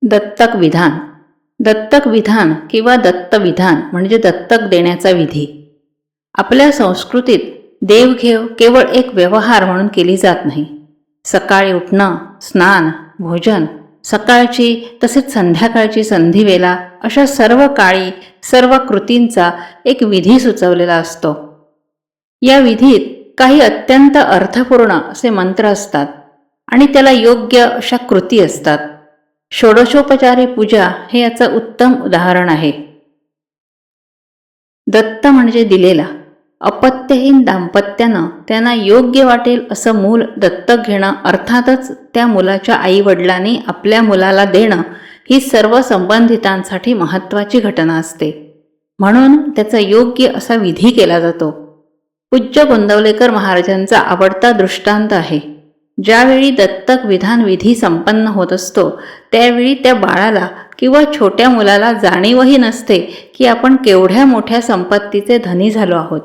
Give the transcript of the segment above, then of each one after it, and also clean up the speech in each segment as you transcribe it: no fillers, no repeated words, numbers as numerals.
दत्तक विधान. दत्तक विधान किंवा दत्तविधान म्हणजे दत्तक देण्याचा विधी. आपल्या संस्कृतीत देवघेव केवळ एक व्यवहार म्हणून केली जात नाही. सकाळी उठणं, स्नान, भोजन, सकाळची तसेच संध्याकाळची संधिवेला अशा सर्व काळी सर्व कृतींचा एक विधी सुचवलेला असतो. या विधीत काही अत्यंत अर्थपूर्ण असे मंत्र असतात आणि त्याला योग्य अशा कृती असतात. षोडशोपचारी पूजा हे याचं उत्तम उदाहरण आहे. दत्त म्हणजे दिलेला. अपत्यहीन दाम्पत्यानं त्यांना योग्य वाटेल असं मूल दत्तक घेणं, अर्थातच त्या मुलाच्या आईवडिलांनी आपल्या मुलाला देणं ही सर्व संबंधितांसाठी महत्त्वाची घटना असते. म्हणून त्याचा योग्य असा विधी केला जातो. पूज्य गोंदवलेकर महाराजांचा आवडता दृष्टांत आहे. ज्यावेळी दत्तक विधान विधी संपन्न होत असतो त्यावेळी त्या बाळाला किंवा छोट्या मुलाला जाणीवही नसते की आपण केवढ्या मोठ्या संपत्तीचे धनी झालो आहोत.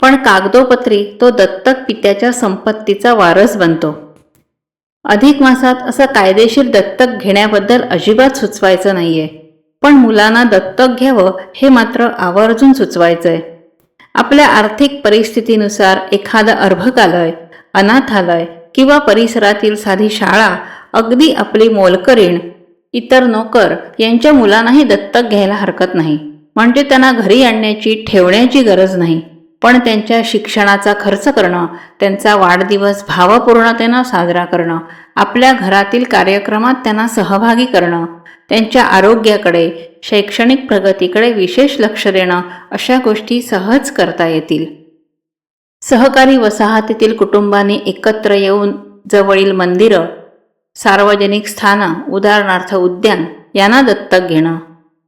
पण कागदोपत्री तो दत्तक पित्याच्या संपत्तीचा वारस बनतो. अधिक मासात असं कायदेशीर दत्तक घेण्याबद्दल अजिबात सुचवायचं नाहीये, पण मुलांना दत्तक घ्यावं हे मात्र आवर्जून सुचवायचंय. आपल्या आर्थिक परिस्थितीनुसार एखादं अर्भकालय, अनाथालय किंवा परिसरातील साधी शाळा, अगदी आपली मोलकरीण, इतर नोकर यांच्या मुलांनाही दत्तक घ्यायला हरकत नाही. म्हणजे त्यांना घरी आणण्याची, ठेवण्याची गरज नाही, पण त्यांच्या शिक्षणाचा खर्च करणं, त्यांचा वाढदिवस भावपूर्णतेनं साजरा करणं, आपल्या घरातील कार्यक्रमात त्यांना सहभागी करणं, त्यांच्या आरोग्याकडे, शैक्षणिक प्रगतीकडे विशेष लक्ष देणं अशा गोष्टी सहज करता येतील. सहकारी वसाहतीतील कुटुंबांनी एकत्र येऊन जवळील मंदिरं, सार्वजनिक स्थानं, उदाहरणार्थ उद्यान यांना दत्तक घेणं.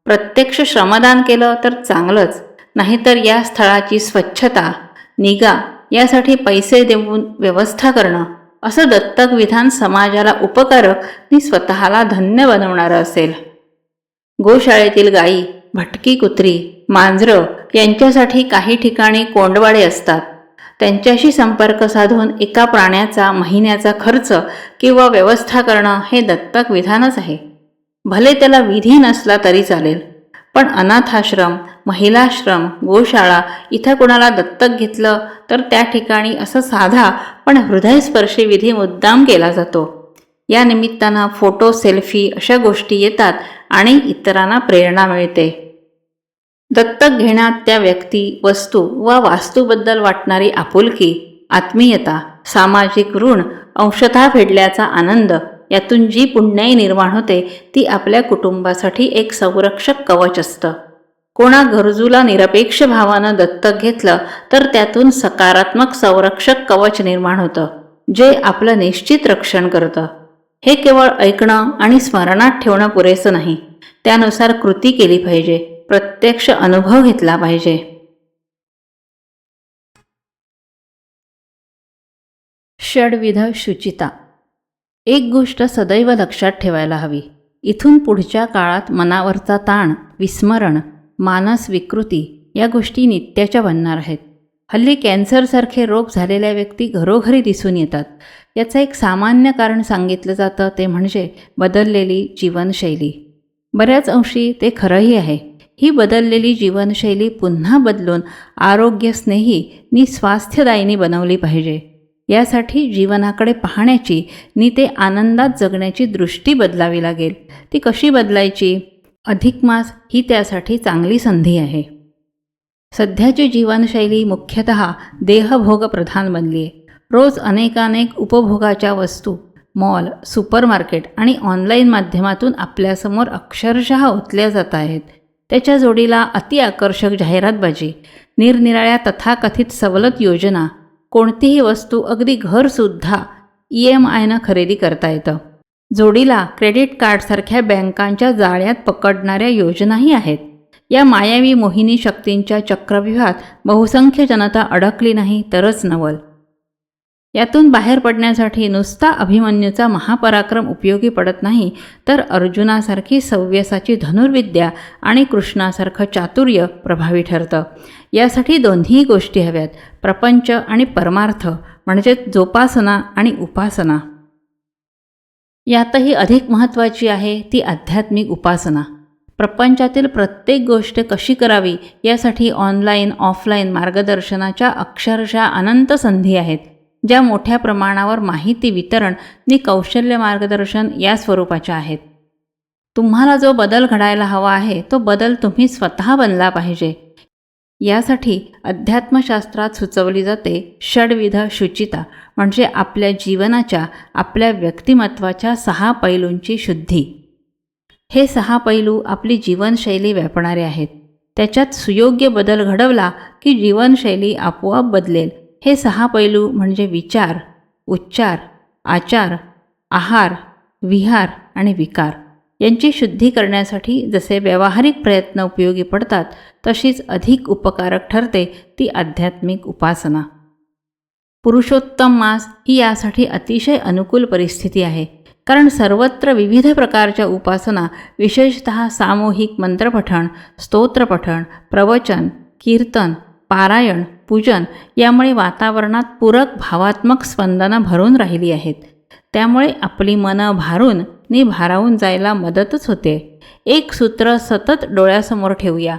प्रत्यक्ष श्रमदान केलं तर चांगलंच, नाहीतर या स्थळाची स्वच्छता, निगा यासाठी पैसे देऊन व्यवस्था करणं असं दत्तक विधान समाजाला उपकारक आणि स्वतःला धन्य बनवणारं असेल. गोशाळेतील गायी, भटकी कुत्री, मांजरं यांच्यासाठी काही ठिकाणी कोंडवाडे असतात. त्यांच्याशी संपर्क साधून एका प्राण्याचा महिन्याचा खर्च किंवा व्यवस्था करणं हे दत्तक विधानच आहे. भले त्याला विधी नसला तरी चालेल, पण अनाथाश्रम, महिलाश्रम, गोशाळा इथं कोणाला दत्तक घेतलं तर त्या ठिकाणी असं साधा पण हृदयस्पर्शी विधी मुद्दाम केला जातो. या निमित्तानं फोटो, सेल्फी अशा गोष्टी येतात आणि इतरांना प्रेरणा मिळते. दत्तक घेण्यात त्या व्यक्ती, वस्तू वा वास्तूबद्दल वाटणारी आपुलकी, आत्मीयता, सामाजिक ऋण अंशतः फेडल्याचा आनंद, यातून जी पुण्याई निर्माण होते ती आपल्या कुटुंबासाठी एक संरक्षक कवच असतं. कोणा गरजूला निरपेक्ष भावानं दत्तक घेतलं तर त्यातून सकारात्मक संरक्षक कवच निर्माण होतं, जे आपलं निश्चित रक्षण करतं. हे केवळ ऐकणं आणि स्मरणात ठेवणं पुरेसं नाही, त्यानुसार कृती केली पाहिजे, प्रत्यक्ष अनुभव घेतला पाहिजे. षड्विध शुचिता. एक गोष्ट सदैव लक्षात ठेवायला हवी. इथून पुढच्या काळात मनावरचा ताण, विस्मरण, मानस विकृती या गोष्टी नित्याच्या बनणार आहेत. हल्ली कॅन्सरसारखे रोग झालेल्या व्यक्ती घरोघरी दिसून येतात. याचं एक सामान्य कारण सांगितलं जातं ते म्हणजे बदललेली जीवनशैली. बऱ्याच अंशी ते खरंही आहे. ही बदललेली जीवनशैली पुन्हा बदलून आरोग्यस्नेही नि स्वास्थ्यदायिनी बनवली पाहिजे. यासाठी जीवनाकडे पाहण्याची नि ते आनंदात जगण्याची दृष्टी बदलावी लागेल. ती कशी बदलायची? अधिक मास ही त्यासाठी चांगली संधी आहे. सध्याची जीवनशैली मुख्यतः देहभोगप्रधान बनली आहे. रोज अनेकानेक उपभोगाच्या वस्तू मॉल, सुपरमार्केट आणि ऑनलाईन माध्यमातून आपल्यासमोर अक्षरशः ओतल्या जात आहेत. त्याच्या जोडीला अतिआकर्षक जाहिरातबाजी, निरनिराळ्या तथाकथित सवलत योजना, कोणतीही वस्तू अगदी घरसुद्धा EMIनं खरेदी करता येतं. जोडीला क्रेडिट कार्डसारख्या बँकांच्या जाळ्यात पकडणाऱ्या योजनाही आहेत. या मायावी मोहिनी शक्तींच्या चक्रव्यूहात बहुसंख्य जनता अडकली नाही तरच नवल. यातून बाहेर पडण्यासाठी नुसता अभिमन्यूचा महापराक्रम उपयोगी पडत नाही, तर अर्जुनासारखी सव्यसाची धनुर्विद्या आणि कृष्णासारखं चातुर्य प्रभावी ठरतं. यासाठी दोन्ही गोष्टी हव्यात, प्रपंच आणि परमार्थ, म्हणजे जोपासना आणि उपासना. यातही अधिक महत्त्वाची आहे ती आध्यात्मिक उपासना. प्रपंचातील प्रत्येक गोष्ट कशी करावी यासाठी ऑनलाईन ऑफलाईन मार्गदर्शनाच्या अक्षरशः अनंत संधी आहेत, ज्या मोठ्या प्रमाणावर माहिती वितरण आणि कौशल्य मार्गदर्शन या स्वरूपाच्या आहेत. तुम्हाला जो बदल घडायला हवा आहे तो बदल तुम्ही स्वतः बनला पाहिजे. यासाठी अध्यात्मशास्त्रात सुचवली जाते षड्विध शुचिता, म्हणजे आपल्या जीवनाच्या आपल्या व्यक्तिमत्वाच्या 6 पैलूंची शुद्धी. हे 6 पैलू आपली जीवनशैली व्यापणारे आहेत. त्याच्यात सुयोग्य बदल घडवला की जीवनशैली आपोआप बदलेल. हे 6 पैलू म्हणजे विचार, उच्चार, आचार, आहार, विहार आणि विकार यांची शुद्धी करण्यासाठी जसे व्यावहारिक प्रयत्न उपयोगी पडतात, तशीच अधिक उपकारक ठरते ती आध्यात्मिक उपासना. पुरुषोत्तम मास ही यासाठी अतिशय अनुकूल परिस्थिती आहे, कारण सर्वत्र विविध प्रकारच्या उपासना, विशेषतः सामूहिक मंत्रपठण, स्तोत्रपठण, प्रवचन, कीर्तन, पारायण, पूजन यामुळे वातावरणात पूरक भावात्मक स्पंदनं भरून राहिली आहेत. त्यामुळे आपली मनं भारून नि भारावून जायला मदतच होते. एक सूत्र सतत डोळ्यासमोर ठेवूया.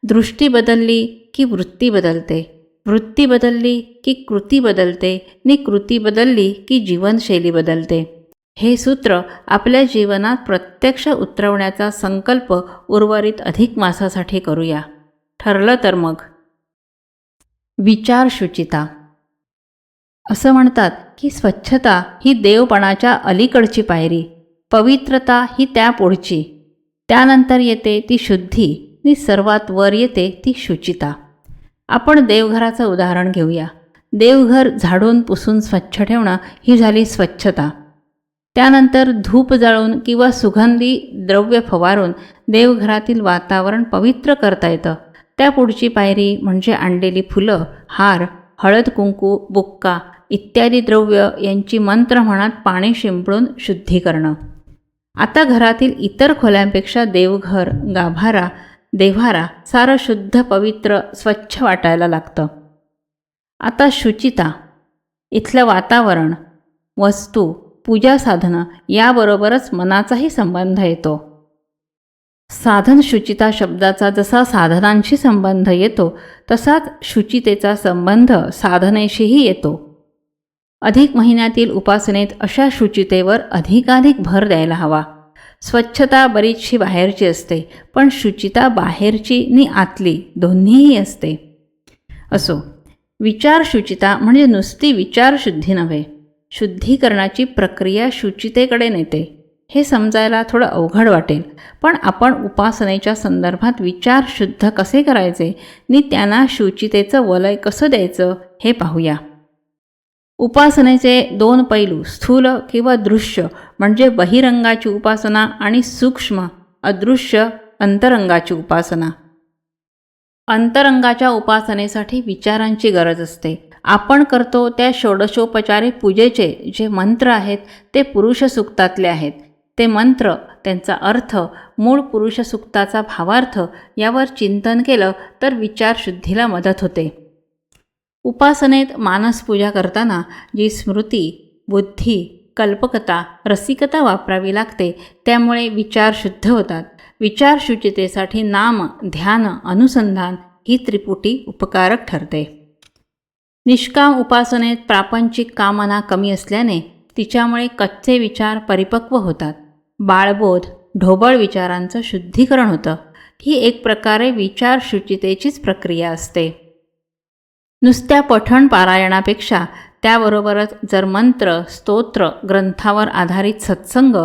दृष्टी बदलली की वृत्ती बदलते, वृत्ती बदलली की कृती बदलते नि कृती बदलली की जीवनशैली बदलते. हे सूत्र आपल्या जीवनात प्रत्यक्ष उतरवण्याचा संकल्प उर्वरित अधिक मासासाठी करूया. ठरलं तर मग. विचार शुचिता. असं म्हणतात की स्वच्छता ही देवपणाच्या अलीकडची पायरी, पवित्रता ही त्या पुढची, त्यानंतर येते ती शुद्धी आणि सर्वात वर येते ती शुचिता. आपण देवघराचं उदाहरण घेऊया. देवघर झाडून पुसून स्वच्छ ठेवणं ही झाली स्वच्छता. त्यानंतर धूप जाळून किंवा सुगंधी द्रव्य फवारून देवघरातील वातावरण पवित्र करता येतं. त्या पुढची पायरी म्हणजे आणलेली फुलं, हार, हळद कुंकू, बुक्का इत्यादी द्रव्य यांची मंत्र म्हणत पाणी शिंपडून शुद्धी करणं. आता घरातील इतर खोल्यांपेक्षा देवघर, गाभारा, देव्हारा सारं शुद्ध, पवित्र, स्वच्छ वाटायला लागतं. आता शुचिता. इथलं वातावरण, वस्तू, पूजा साधनं याबरोबरच मनाचाही संबंध येतो. साधन शुचिता शब्दाचा जसा साधनांशी संबंध येतो, तसाच शुचितेचा संबंध साधनेशीही येतो. अधिक महिन्यातील उपासनेत अशा शुचितेवर अधिकाधिक भर द्यायला हवा. स्वच्छता बरीचशी बाहेरची असते, पण शुचिता बाहेरची नि आतली दोन्हीही असते. असो, विचार शुचिता म्हणजे नुसती विचारशुद्धी नव्हे, शुद्धीकरणाची प्रक्रिया शुचितेकडे नेते. हे समजायला थोडं अवघड वाटेल, पण आपण उपासनेच्या संदर्भात विचार शुद्ध कसे करायचे आणि त्यांना शुचितेचं वलय कसं द्यायचं हे पाहूया. उपासनेचे 2 पैलू, स्थूल किंवा दृश्य म्हणजे बहिरंगाची उपासना आणि सूक्ष्म अदृश्य अंतरंगाची उपासना. अंतरंगाच्या उपासनेसाठी विचारांची गरज असते. आपण करतो त्या षोडशोपचारे पूजेचे जे मंत्र आहेत ते पुरुष सूक्तातले आहेत. ते मंत्र, त्यांचा अर्थ, मूळ पुरुष सूक्ताचा भावार्थ यावर चिंतन केलं तर विचारशुद्धीला मदत होते. उपासनेत मानसपूजा करताना जी स्मृती, बुद्धी, कल्पकता, रसिकता वापरावी लागते, त्यामुळे विचार शुद्ध होतात. विचारशुचितेसाठी नाम, ध्यान, अनुसंधान ही त्रिपुटी उपकारक ठरते. निष्काम उपासनेत प्रापंचिक कामना कमी असल्याने तिच्यामुळे कच्चे विचार परिपक्व होतात. बाळबोध, ढोबळ विचारांचं शुद्धीकरण होतं. ही एक प्रकारे विचारशुचितेचीच प्रक्रिया असते. नुसत्या पठण पारायणापेक्षा त्याबरोबरच जर मंत्र, स्तोत्र, ग्रंथावर आधारित सत्संग,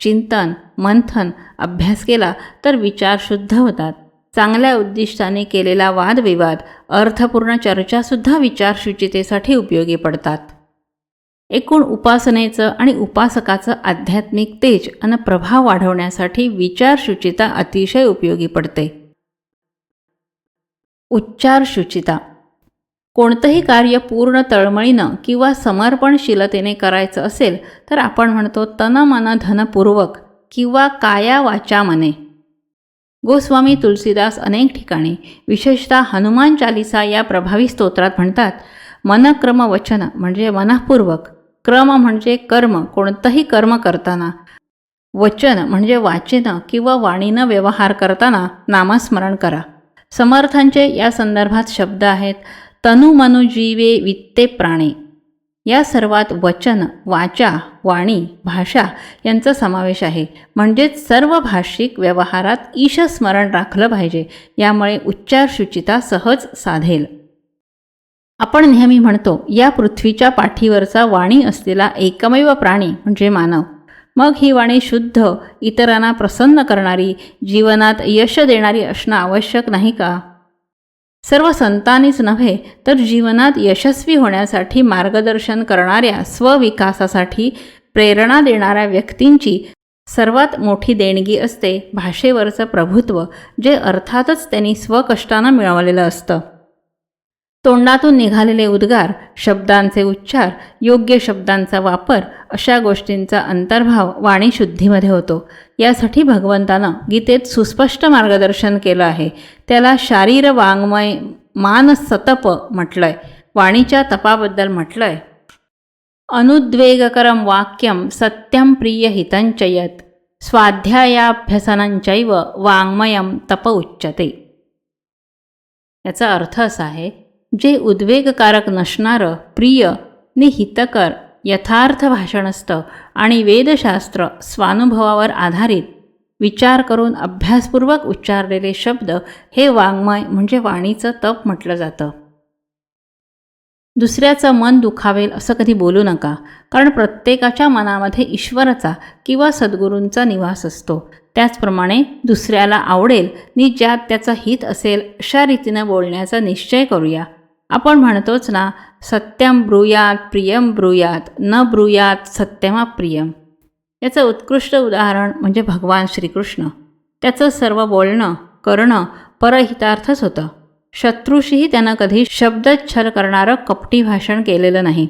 चिंतन, मंथन, अभ्यास केला तर विचार शुद्ध होतात. चांगल्या उद्दिष्टाने केलेला वादविवाद, अर्थपूर्ण चर्चासुद्धा विचारशुचितेसाठी उपयोगी पडतात. एकूण उपासनेचं आणि उपासकाचं आध्यात्मिक तेज आणि प्रभाव वाढवण्यासाठी विचारशुचिता अतिशय उपयोगी पडते. उच्चारशुचिता. कोणतंही कार्य पूर्ण तळमळीनं किंवा समर्पणशीलतेने करायचं असेल तर आपण म्हणतो तन मन धनपूर्वक किंवा काया वाचा मने. गोस्वामी तुलसीदास अनेक ठिकाणी, विशेषतः हनुमान चालिसा या प्रभावी स्तोत्रात म्हणतात, मनक्रम वचन म्हणजे मनःपूर्वक, क्रम म्हणजे कर्म, कोणतंही कर्म करताना, वचन म्हणजे वाचेनं किंवा वाणीनं व्यवहार करताना नामस्मरण करा. समर्थांचे या संदर्भात शब्द आहेत, तनु मनु जीवे वित्ते प्राणे. या सर्वात वचन, वाचा, वाणी, भाषा यांचा समावेश आहे. म्हणजेच सर्व भाषिक व्यवहारात ईशस्मरण राखलं पाहिजे. यामुळे उच्चार शुचिता सहज साधेल. आपण नेहमी म्हणतो, या पृथ्वीच्या पाठीवरचा वाणी असलेला एकमेव प्राणी म्हणजे मानव. मग ही वाणी शुद्ध, इतरांना प्रसन्न करणारी, जीवनात यश देणारी असणं आवश्यक नाही का? सर्व संतांनीच नव्हे तर जीवनात यशस्वी होण्यासाठी मार्गदर्शन करणाऱ्या, स्वविकासासाठी प्रेरणा देणाऱ्या व्यक्तींची सर्वात मोठी देणगी असते भाषेवरचं प्रभुत्व, जे अर्थातच त्यांनी स्वकष्टानं मिळवलेलं असतं. तोंडातून निघालेले उद्गार, शब्दांचे उच्चार, योग्य शब्दांचा वापर अशा गोष्टींचा अंतर्भाव वाणीशुद्धीमध्ये होतो. यासाठी भगवंतानं गीतेत सुस्पष्ट मार्गदर्शन केलं आहे. त्याला शारीर वाङ्मय मानसतप म्हटलंय. वाणीच्या तपाबद्दल म्हटलंय, अनुद्वेगकरं वाक्यं सत्यं प्रियहितंचयत स्वाध्यायाभ्यसनंचैव वाङ्मयं तप उच्यते. याचा अर्थ असा आहे, जे उद्वेगकारक नसणारं, प्रिय नि हितकर यथार्थ भाषण असतं आणि वेदशास्त्र स्वानुभवावर आधारित विचार करून अभ्यासपूर्वक उच्चारलेले शब्द हे वाङ्मय म्हणजे वाणीचं तप म्हटलं जातं. दुसऱ्याचं मन दुखावेल असं कधी बोलू नका, कारण प्रत्येकाच्या मनामध्ये ईश्वराचा किंवा सद्गुरूंचा निवास असतो. त्याचप्रमाणे दुसऱ्याला आवडेल नि ज्यात त्याचं हित असेल अशा रीतीनं बोलण्याचा निश्चय करूया. आपण म्हणतोच ना, सत्यम ब्रूयात प्रियम ब्रूयात न ब्रूयात सत्यमप्रियम. याचं उत्कृष्ट उदाहरण म्हणजे भगवान श्रीकृष्ण. त्याचं सर्व बोलणं करणं परहितार्थच होतं. शत्रूशीही त्यानं कधी शब्दच्छल करणारं कपटी भाषण केलेलं नाही.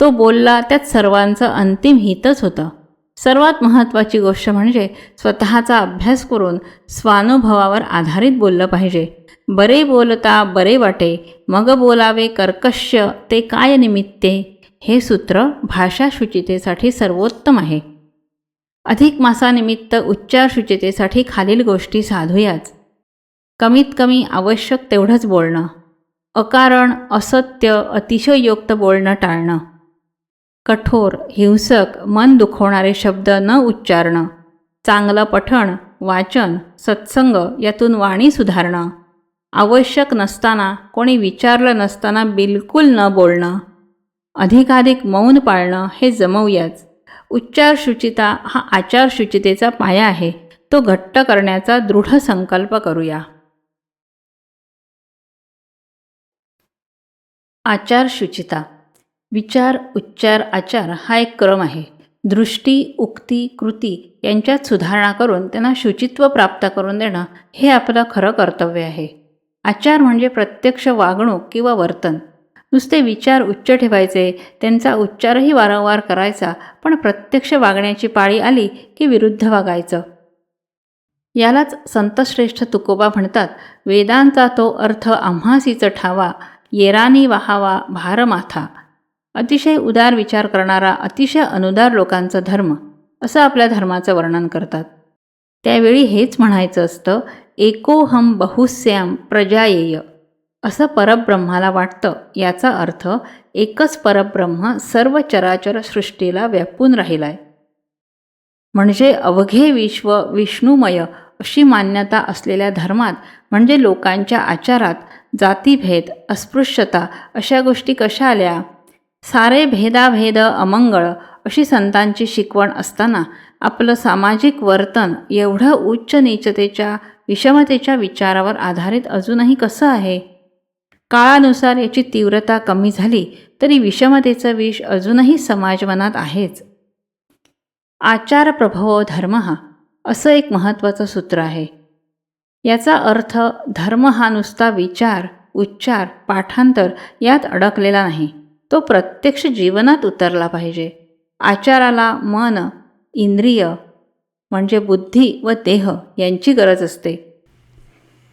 तो बोलला त्यात सर्वांचं अंतिम हितच होतं. सर्वात महत्त्वाची गोष्ट म्हणजे स्वतःचा अभ्यास करून स्वानुभवावर आधारित बोललं पाहिजे. बरे बोलता बरे वाटे, मग बोलावे कर्कश्य ते काय निमित्ते. हे सूत्र भाषा शुचितेसाठी सर्वोत्तम आहे. अधिक मासानिमित्त उच्चार शुचितेसाठी खालील गोष्टी साधूयाच. कमीत कमी आवश्यक तेवढंच बोलणं. अकारण, असत्य, अतिशयोक्त बोलणं टाळणं. कठोर, हिंसक, मन दुखवणारे शब्द न उच्चारणं. चांगलं पठण, वाचन, सत्संग यातून वाणी सुधारणं. आवश्यक नसताना, कोणी विचारलं नसताना बिलकुल न बोलणं. अधिकाधिक मौन पाळणं हे जमवूयाच. उच्चार शुचिता हा आचार शुचितेचा पाया आहे. तो घट्ट करण्याचा दृढ संकल्प करूया. आचार शुचिता. विचार, उच्चार, आचार हा एक क्रम आहे. दृष्टी, उक्ती, कृती यांच्यात सुधारणा करून त्यांना शुचित्व प्राप्त करून देणं हे आपलं खरं कर्तव्य आहे. आचार म्हणजे प्रत्यक्ष वागणूक किंवा वर्तन. नुसते विचार उच्च ठेवायचे, त्यांचा उच्चारही वारंवार करायचा, पण प्रत्यक्ष वागण्याची पाळी आली की विरुद्ध वागायचं. यालाच संतश्रेष्ठ तुकोबा म्हणतात, वेदांचा तो अर्थ आम्हासीच ठावा, येरानी वाहावा भारमाथा. अतिशय उदार विचार करणारा, अतिशय अनुदार लोकांचा धर्म असं आपल्या धर्माचं वर्णन करतात. त्यावेळी हेच म्हणायचं असतं, एकोहम बहुस्याम प्रजायेय. असं परब्रह्माला वाटतं. याचा अर्थ एकच परब्रह्म सर्व चराचर सृष्टीला व्यापून राहिलाय. म्हणजे अवघे विश्व विष्णुमय अशी मान्यता असलेल्या धर्मात म्हणजे लोकांच्या आचारात जातीभेद, अस्पृश्यता अशा गोष्टी कशा आल्या? सारे भेदाभेद अमंगळ अशी संतांची शिकवण असताना आपलं सामाजिक वर्तन एवढं उच्च नीचतेच्या, विषमतेच्या विचारावर आधारित अजूनही कसं आहे? काळानुसार याची तीव्रता कमी झाली तरी विषमतेचं विष अजूनही समाजमनात आहेच. आचार प्रभवो धर्म असं एक महत्त्वाचं सूत्र आहे. याचा अर्थ धर्म हा नुसता विचार, उच्चार, पाठांतर यात अडकलेला नाही. तो प्रत्यक्ष जीवनात उतरला पाहिजे. आचाराला मन, इंद्रिय म्हणजे बुद्धी व देह यांची गरज असते.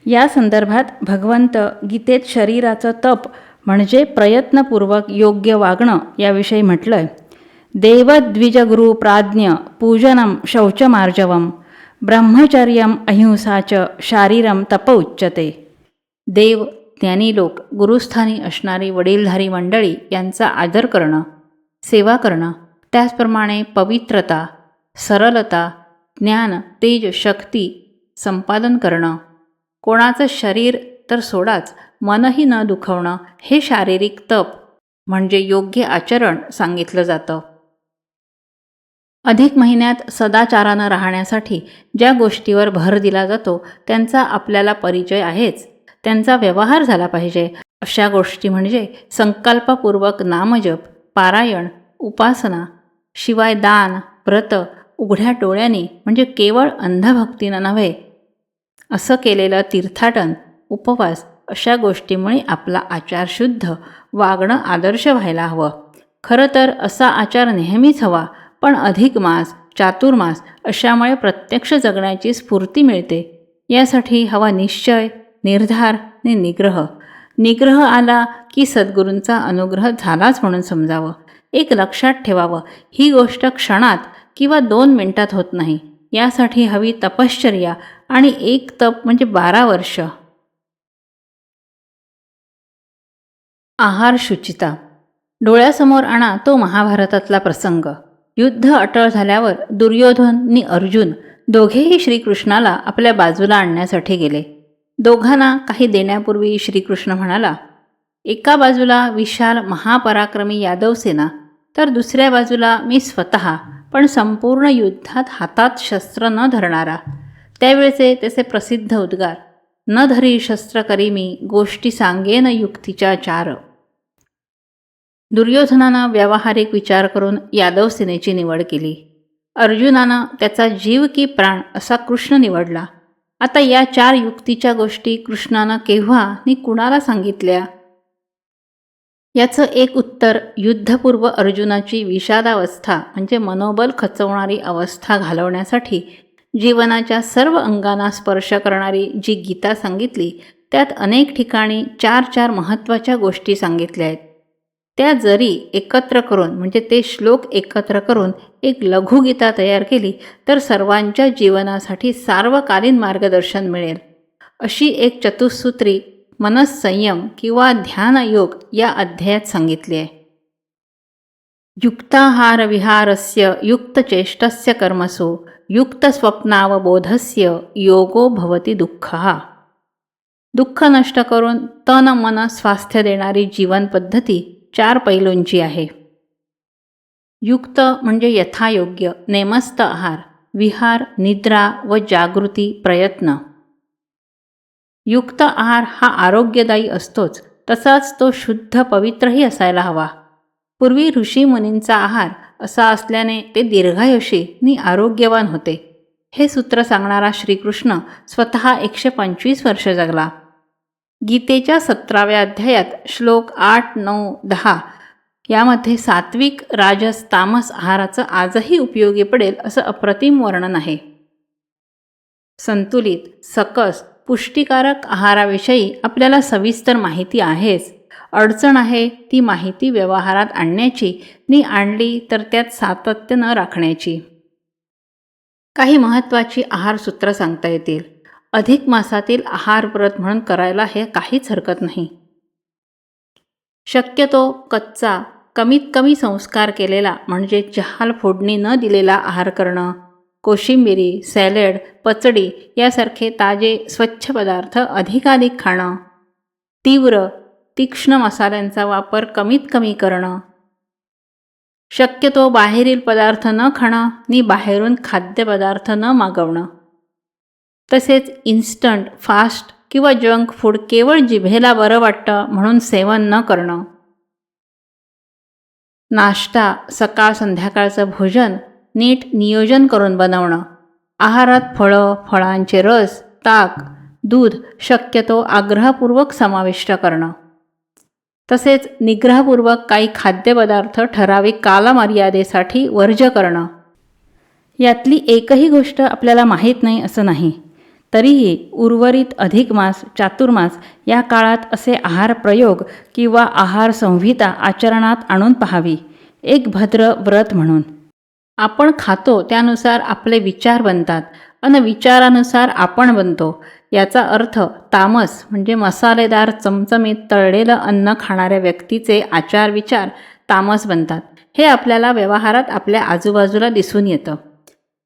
या संदर्भात भगवंत गीतेत शरीराचं तप म्हणजे प्रयत्नपूर्वक योग्य वागणं याविषयी म्हटलंय. देवद्विजगुरु प्राज्ञ पूजनं शौचमार्जवं ब्रह्मचर्यम अहिंसा च शारीरम तप उच्यते. देव, ज्ञानी लोक, गुरुस्थानी असणारी वडीलधारी मंडळी यांचा आदर करणं, सेवा करणं, त्याचप्रमाणे पवित्रता, सरलता, ज्ञान, तेज, शक्ती संपादन करणं, कोणाचं शरीर तर सोडाच मनही न दुखवणं, हे शारीरिक तप म्हणजे योग्य आचरण सांगितलं जातं. अधिक महिन्यात सदाचारानं राहण्यासाठी ज्या गोष्टीवर भर दिला जातो त्यांचा आपल्याला परिचय आहेच. त्यांचा व्यवहार झाला पाहिजे. अशा गोष्टी म्हणजे संकल्पपूर्वक नामजप, पारायण, उपासना, शिवाय दान, व्रत, उघड्या डोळ्यांनी म्हणजे केवळ अंधभक्तीनं नव्हे असं केलेलं तीर्थाटन, उपवास, अशा गोष्टीमुळे आपला आचार शुद्ध, वागणं आदर्श व्हायला हवं. खरं तर असा आचार नेहमीच हवा, पण अधिक मास, चातुर्मास अशामुळे प्रत्यक्ष जगण्याची स्फूर्ती मिळते. यासाठी हवा निश्चय, निर्धार आणि निग्रह. निग्रह आला की सद्गुरूंचा अनुग्रह झालाच म्हणून समजावं. एक लक्षात ठेवावं, ही गोष्ट क्षणात किंवा 2 मिनिटात होत नाही. यासाठी हवी तपश्चर्या आणि एक तप म्हणजे 12 वर्ष. आहार शुचिता. डोळ्यासमोर आणा तो महाभारतातला प्रसंग. युद्ध अटळ झाल्यावर दुर्योधन आणि अर्जुन दोघेही श्रीकृष्णाला आपल्या बाजूला आणण्यासाठी गेले. दोघांना काही देण्यापूर्वी श्रीकृष्ण म्हणाला, एका बाजूला विशाल महापराक्रमी यादव सेना, तर दुसऱ्या बाजूला मी स्वतः, पण संपूर्ण युद्धात हातात शस्त्र न धरणारा. त्यावेळचे त्याचे प्रसिद्ध उद्गार, न धरी शस्त्र करी मी, गोष्टी सांगेन युक्तीच्या चार. दुर्योधनानं व्यावहारिक विचार करून यादव सेनेची निवड केली. अर्जुनानं त्याचा जीव की प्राण असा कृष्ण निवडला. आता या 4 युक्तीच्या गोष्टी कृष्णानं केव्हा आणि कुणाला सांगितल्या? याचं एक उत्तर, युद्धपूर्व अर्जुनाची विषादावस्था म्हणजे मनोबल खचवणारी अवस्था घालवण्यासाठी जीवनाच्या सर्व अंगांना स्पर्श करणारी जी गीता सांगितली, त्यात अनेक ठिकाणी 4 महत्त्वाच्या गोष्टी सांगितल्या आहेत. त्या जरी एकत्र करून म्हणजे ते श्लोक एकत्र करून एक लघुगीता तयार केली तर सर्वांच्या जीवनासाठी सार्वकालीन मार्गदर्शन मिळेल. अशी एक चतुःसूत्री मनस्संयम किंवा ध्यानयोग या अध्यायात सांगितली आहे. युक्ताहार विहारस्य युक्तचेष्टस्य कर्मसु युक्तस्वप्नावबोधस्य योगो भवति दुःखः. दुःख नष्ट करून तन मन स्वास्थ्य देणारी जीवनपद्धती 4 पैलूंची आहे. युक्त म्हणजे यथायोग्य, नेमस्त आहार, विहार, निद्रा व जागृती, प्रयत्न. युक्त आहार हा आरोग्यदायी असतोच, तसाच तो शुद्ध पवित्रही असायला हवा. पूर्वी ऋषीमुनींचा आहार असा असल्याने ते दीर्घायुषी आणि आरोग्यवान होते. हे सूत्र सांगणारा श्रीकृष्ण स्वतः 125 वर्ष जगला. गीतेच्या 17व्या अध्यायात श्लोक 8, 9, 10 यामध्ये सात्विक, राजस, तामस आहाराचं आजही उपयोगी पडेल असं अप्रतिम वर्णन आहे. संतुलित, सकस, पुष्टिकारक आहाराविषयी आपल्याला सविस्तर माहिती आहेच. अडचण आहे ती माहिती व्यवहारात आणण्याची, आणि आणली तर त्यात सातत्य न राखण्याची. काही महत्त्वाची आहारसूत्र सांगता येतील. अधिक मासातील आहार व्रत म्हणून करायला हे काहीच हरकत नाही. शक्यतो कच्चा, कमीत कमी संस्कार केलेला म्हणजे जहाल फोडणी न दिलेला आहार करणं. कोशिंबिरी, सॅलड, पचडी यासारखे ताजे स्वच्छ पदार्थ अधिकाधिक खाणं. तीव्र, तीक्ष्ण मसाल्यांचा वापर कमीत कमी करणं. शक्यतो बाहेरील पदार्थ न खाणं आणि बाहेरून खाद्यपदार्थ न मागवणं. तसेच इन्स्टंट, फास्ट किंवा जंक फूड केवळ जिभेला बरं वाटतं म्हणून सेवन न करणं. नाश्ता, सकाळ संध्याकाळचं भोजन नीट नियोजन करून बनवणं. आहारात फळं, फळांचे रस, ताक, दूध शक्यतो आग्रहपूर्वक समाविष्ट करणं. तसेच निग्रहपूर्वक काही खाद्यपदार्थ ठराविक कालमर्यादेसाठी वर्ज्य करणं. यातली एकही गोष्ट आपल्याला माहीत नाही असं नाही. तरीही उर्वरित अधिक मास, चातुर्मास या काळात असे आहार प्रयोग किंवा आहार संहिता आचरणात आणून पाहावी. एक भद्र व्रत म्हणून. आपण खातो त्यानुसार आपले विचार बनतात आणि विचारानुसार आपण बनतो. याचा अर्थ तामस म्हणजे मसालेदार चमचमीत तळलेलं अन्न खाणाऱ्या व्यक्तीचे आचार विचार तामस बनतात. हे आपल्याला व्यवहारात आपल्या आजूबाजूला दिसून येतं.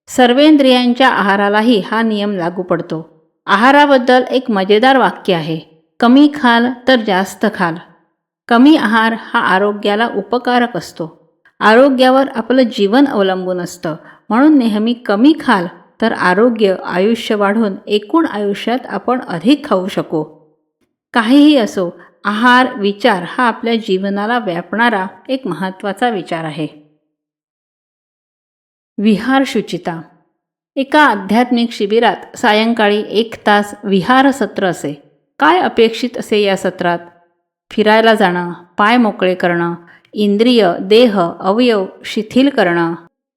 सर्वेंद्रियांच्या आहारालाही हा नियम लागू पडतो. आहाराबद्दल एक मजेदार वाक्य आहे, कमी खाल तर जास्त खाल. कमी आहार हा आरोग्याला उपकारक असतो. आरोग्यावर आपलं जीवन अवलंबून असतं, म्हणून नेहमी कमी खाल तर आरोग्य आयुष्य वाढून एकूण आयुष्यात आपण अधिक खाऊ शकू. काहीही असो, आहार विचार हा आपल्या जीवनाला व्यापणारा एक महत्त्वाचा विचार आहे. विहार शुचिता. एका आध्यात्मिक शिबिरात सायंकाळी 1 तास विहार सत्र असे. काय अपेक्षित असे या सत्रात? फिरायला जाणं, पाय मोकळे करणं, इंद्रिय देह अवयव शिथिल करणं,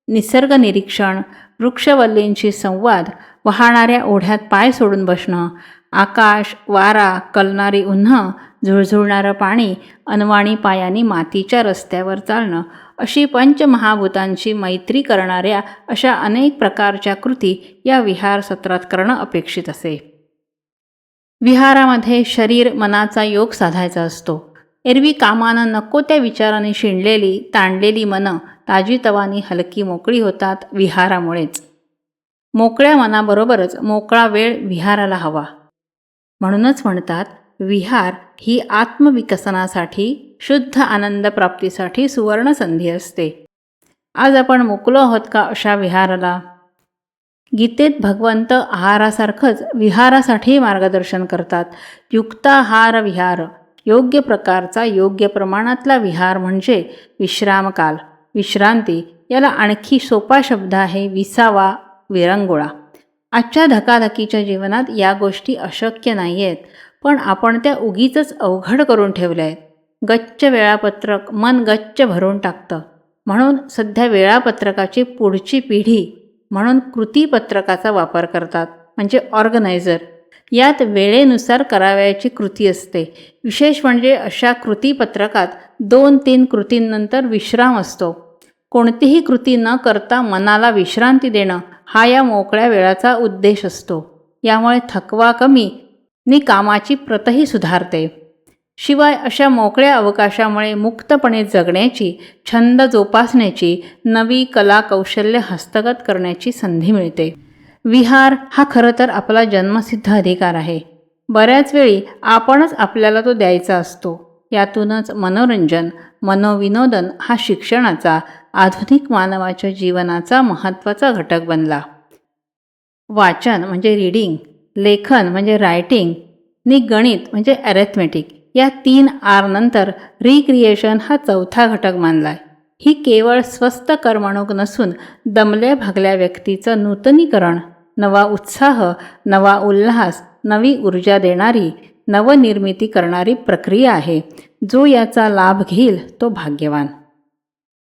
निसर्ग निरीक्षण, वृक्षवल्लींशी संवाद, वाहणाऱ्या ओढ्यात पाय सोडून बसणं, आकाश वारा कलणारी उन्हं, झुळझुळणारं पाणी, अनवाणी पायांनी मातीच्या रस्त्यावर चालणं, अशी पंचमहाभूतांशी मैत्री करणाऱ्या अशा अनेक प्रकारच्या कृती या विहार सत्रात करणं अपेक्षित असे. विहारामध्ये शरीर मनाचा योग साधायचा असतो. एरवी कामानं नको त्या विचाराने शिणलेली ताणलेली मनं ताजीतवानी हलकी मोकळी होतात विहारामुळेच. मोकळ्या मनाबरोबरच मोकळा वेळ विहाराला हवा. म्हणूनच म्हणतात, विहार ही आत्मविकसनासाठी शुद्ध आनंद प्राप्तीसाठी सुवर्ण संधी असते. आज आपण मोकलो आहोत का अशा विहाराला? गीतेत भगवंत आहारासारखंच विहारासाठी मार्गदर्शन करतात. युक्ताहार विहार, योग्य प्रकारचा योग्य प्रमाणातला विहार म्हणजे विश्रामकाल, विश्रांती. याला आणखी सोपा शब्द आहे विसावा, विरंगुळा. आजच्या धकाधकीच्या जीवनात या गोष्टी अशक्य नाही आहेत, पण आपण त्या उगीचच अवघड करून ठेवल्या आहेत. गच्च वेळापत्रक मन गच्च भरून टाकतं. म्हणून सध्या वेळापत्रकाची पुढची पिढी म्हणून कृतीपत्रकाचा वापर करतात, म्हणजे ऑर्गनायझर. यात वेळेनुसार करावयाची कृती असते. विशेष म्हणजे अशा कृतीपत्रकात 2-3 कृतींनंतर विश्राम असतो. कोणतीही कृती न करता मनाला विश्रांती देणं हा या मोकळ्या वेळाचा उद्देश असतो. यामुळे थकवा कमी नि कामाची प्रतही सुधारते. शिवाय अशा मोकळ्या अवकाशामुळे मुक्तपणे जगण्याची, छंद जोपासण्याची, नवी कला कौशल्य हस्तगत करण्याची संधी मिळते. विहार हा खरं तर आपला जन्मसिद्ध अधिकार आहे. बऱ्याच वेळी आपणच आपल्याला तो द्यायचा असतो. यातूनच मनोरंजन, मनोविनोदन हा शिक्षणाचा, आधुनिक मानवाच्या जीवनाचा महत्त्वाचा घटक बनला. वाचन म्हणजे रीडिंग, लेखन म्हणजे रायटिंग नि गणित म्हणजे ॲरेथमेटिक. या 3 R नंतर रिक्रिएशन हा चौथा घटक मानलाय. ही केवळ स्वस्थ करमणूक नसून दमल्या भागल्या व्यक्तीचं नूतनीकरण, नवा उत्साह, नवा उल्हास, नवी ऊर्जा देणारी, नवनिर्मिती करणारी प्रक्रिया आहे. जो याचा लाभ घेईल तो भाग्यवान.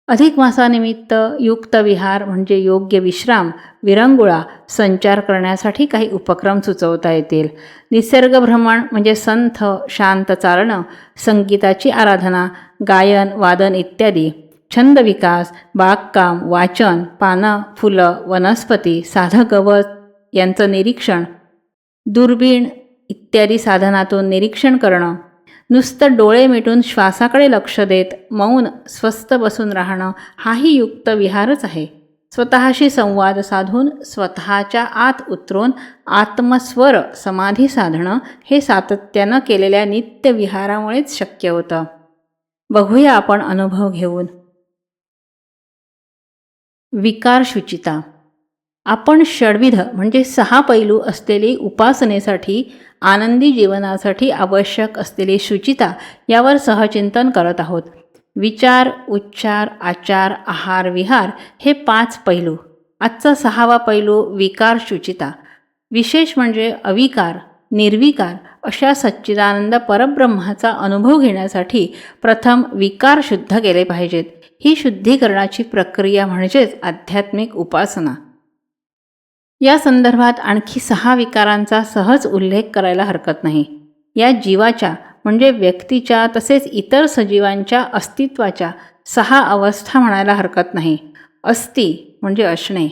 अधिक मासानिमित्त युक्त विहार म्हणजे योग्य विश्राम, विरंगुळा, संचार करण्यासाठी काही उपक्रम सुचवता येतील. निसर्ग भ्रमण म्हणजे संथ शांत चालणं, संगीताची आराधना, गायन वादन इत्यादी. छंद विकास, बागकाम, वाचन, पानं फुलं वनस्पती, साधं गवत यांचं निरीक्षण, दुर्बीण इत्यादी साधनातून निरीक्षण करणं. नुसतं डोळे मिटून श्वासाकडे लक्ष देत मौन स्वस्थ बसून राहणं हाही युक्त विहारच आहे. स्वतःशी संवाद साधून स्वतःच्या आत उतरून आत्मस्वर समाधी साधणं हे सातत्यानं केलेल्या नित्य विहारामुळेच शक्य होतं. बघूया आपण अनुभव घेऊन. विकार शुचिता. आपण षड्विध म्हणजे 6 पैलू असलेली उपासनेसाठी, आनंदी जीवनासाठी आवश्यक असलेली शुचिता यावर सहचिंतन करत आहोत. विचार, उच्चार, आचार, आहार, विहार हे 5 पैलू. आजचा 6वा पैलू विकार शुचिता. विशेष म्हणजे अविकार, निर्विकार अशा सच्चिदानंद परब्रह्माचा अनुभव घेण्यासाठी प्रथम विकार शुद्ध केले पाहिजेत. ही शुद्धीकरणाची प्रक्रिया म्हणजेच आध्यात्मिक उपासना. या संदर्भात आणखी 6 विकारांचा सहज उल्लेख करायला हरकत नाही. या जीवाच्या म्हणजे व्यक्तीच्या तसेच इतर सजीवांच्या अस्तित्वाच्या 6 अवस्था म्हणायला हरकत नाही. अस्ति म्हणजे असणे,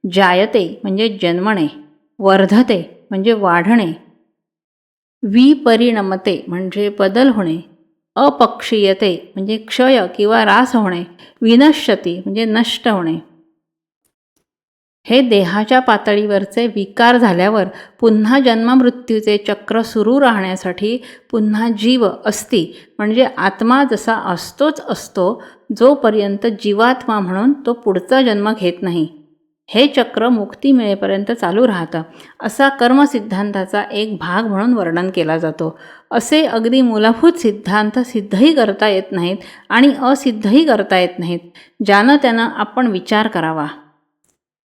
जायते म्हणजे जन्मणे, वर्धते म्हणजे वाढणे, विपरिणमते म्हणजे बदल होणे, अपक्षीयते म्हणजे क्षय किंवा ऱ्हास होणे, विनश्यती म्हणजे नष्ट होणे. हे देहाच्या पातळीवरचे विकार झाल्यावर पुन्हा जन्ममृत्यूचे चक्र सुरू राहण्यासाठी पुन्हा जीव अस्ति म्हणजे आत्मा जसा असतोच असतो जोपर्यंत जीवात्मा म्हणून तो पुढचा जन्म घेत नाही, हे चक्र मुक्ती मिळेपर्यंत चालू राहतं, असा कर्मसिद्धांताचा एक भाग म्हणून वर्णन केला जातो. असे अगदी मूलभूत सिद्धांत सिद्धही करता येत नाहीत आणि असिद्धही करता येत नाहीत, ज्यानं त्यानं आपण विचार करावा.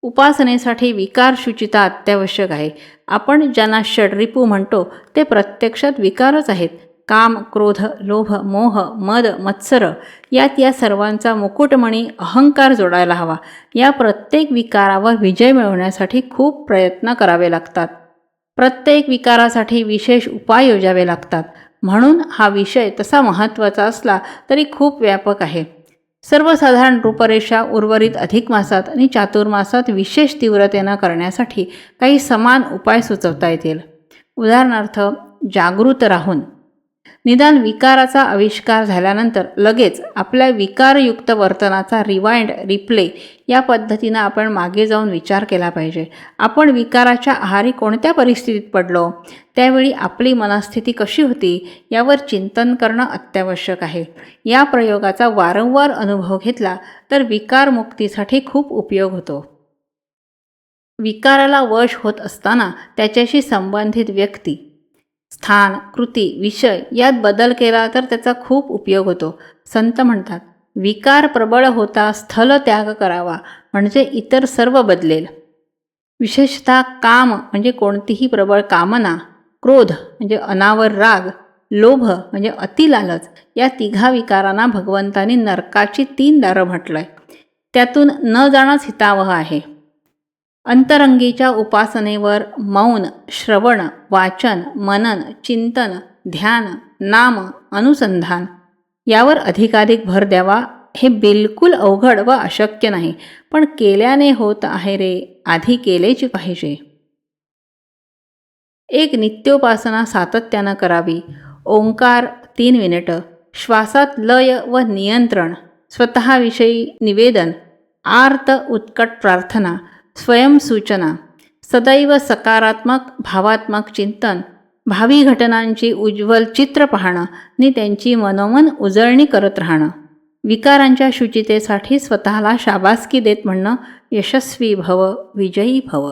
उपासनेसाठी विकारशुचिता अत्यावश्यक आहे. आपण ज्यांना षड्रिपू म्हणतो ते प्रत्यक्षात विकारच आहेत. काम, क्रोध, लोभ, मोह, मद, मत्सर यात या सर्वांचा मुकुटमणी अहंकार जोडायला हवा. या प्रत्येक विकारावर विजय मिळवण्यासाठी खूप प्रयत्न करावे लागतात. प्रत्येक विकारासाठी विशेष उपाय योजावे लागतात. म्हणून हा विषय तसा महत्त्वाचा असला तरी खूप व्यापक आहे. सर्वसाधारण रूपरेषा उर्वरित अधिक मासात आणि चातुर्मासात विशेष तीव्रतेनं करण्यासाठी काही समान उपाय सुचवता येतील. उदाहरणार्थ, जागृत राहून निदान विकाराचा आविष्कार झाल्यानंतर लगेच आपल्या विकारयुक्त वर्तनाचा रिवाइंड, रिप्ले या पद्धतीनं आपण मागे जाऊन विचार केला पाहिजे. आपण विकाराच्या आहारी कोणत्या परिस्थितीत पडलो, त्यावेळी आपली मनस्थिती कशी होती यावर चिंतन करणं अत्यावश्यक आहे. या प्रयोगाचा वारंवार अनुभव घेतला तर विकारमुक्तीसाठी खूप उपयोग होतो. विकाराला वश होत असताना त्याच्याशी संबंधित व्यक्ती, स्थान, कृती, विषय यात बदल केला तर त्याचा खूप उपयोग होतो. संत म्हणतात, विकार प्रबळ होता स्थल त्याग करावा म्हणजे इतर सर्व बदलेल. विशेषतः काम म्हणजे कोणतीही प्रबळ कामना, क्रोध म्हणजे अनावर राग, लोभ म्हणजे अतिलालच या तिघा विकारांना भगवंतांनी नरकाची 3 दारं म्हटलंय. त्यातून न जाणंच हितावह आहे. अंतरंगीच्या उपासनेवर मौन, श्रवण, वाचन, मनन, चिंतन, ध्यान, नाम, अनुसंधान यावर अधिकाधिक भर द्यावा. हे बिलकुल अवघड व अशक्य नाही, पण केल्याने होत आहे रे, आधी केलेची पाहिजे. एक नित्योपासना सातत्यानं करावी. ओंकार 3 मिनिटं, श्वासात लय व नियंत्रण, स्वतःविषयी निवेदन, आर्त उत्कट प्रार्थना, स्वयंसूचना, सदैव सकारात्मक भावात्मक चिंतन, भावी घटनांची उज्ज्वल चित्र पाहणं आणि त्यांची मनोमन उजळणी करत राहणं. विकारांच्या शुचितेसाठी स्वतःला शाबासकी देत म्हणणं, यशस्वी भव, विजयी भव.